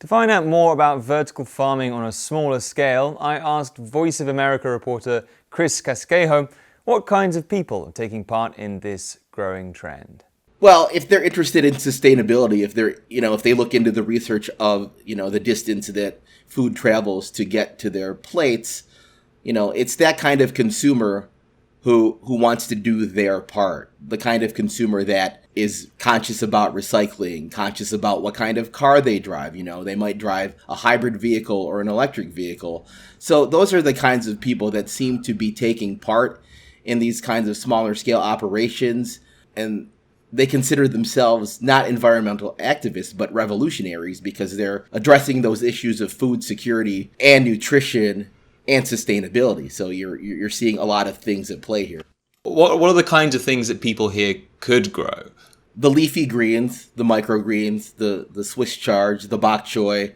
To find out more about vertical farming on a smaller scale, I asked Voice of America reporter Chris Casquejo what kinds of people are taking part in this growing trend. Well, if they're interested in sustainability, if they look into the research of, the distance that food travels to get to their plates, it's that kind of consumer who wants to do their part. The kind of consumer that is conscious about recycling, conscious about what kind of car they drive. They might drive a hybrid vehicle or an electric vehicle. So those are the kinds of people that seem to be taking part in these kinds of smaller scale operations, and they consider themselves not environmental activists, but revolutionaries, because they're addressing those issues of food security and nutrition and sustainability. So you're seeing a lot of things at play here. What are the kinds of things that people here could grow? The leafy greens, the microgreens, the Swiss chard, the bok choy,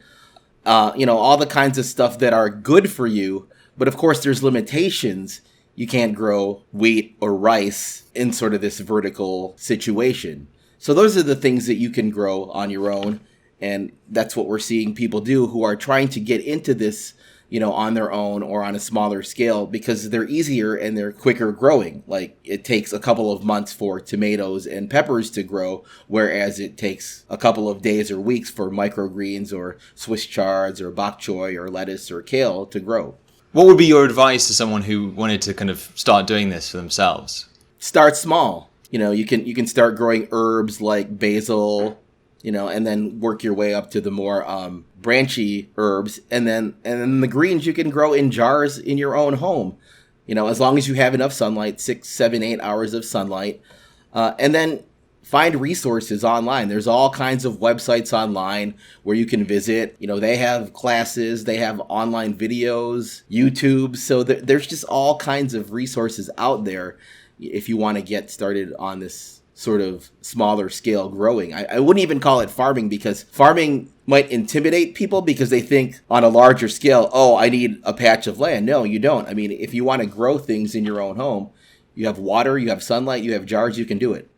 all the kinds of stuff that are good for you. But of course, there's limitations. You can't grow wheat or rice in sort of this vertical situation. So those are the things that you can grow on your own. And that's what we're seeing people do who are trying to get into this, on their own or on a smaller scale, because they're easier and they're quicker growing. Like, it takes a couple of months for tomatoes and peppers to grow, whereas it takes a couple of days or weeks for microgreens or Swiss chards or bok choy or lettuce or kale to grow. What would be your advice to someone who wanted to kind of start doing this for themselves? Start small. You can start growing herbs like basil, and then work your way up to the more branchy herbs, and then the greens you can grow in jars in your own home. As long as you have enough sunlight, 6, 7, 8 hours of sunlight, and then find resources online. There's all kinds of websites online where you can visit. They have classes, they have online videos, YouTube. So there's just all kinds of resources out there if you want to get started on this sort of smaller scale growing. I wouldn't even call it farming, because farming might intimidate people because they think on a larger scale, oh, I need a patch of land. No, you don't. I mean, if you want to grow things in your own home, you have water, you have sunlight, you have jars, you can do it.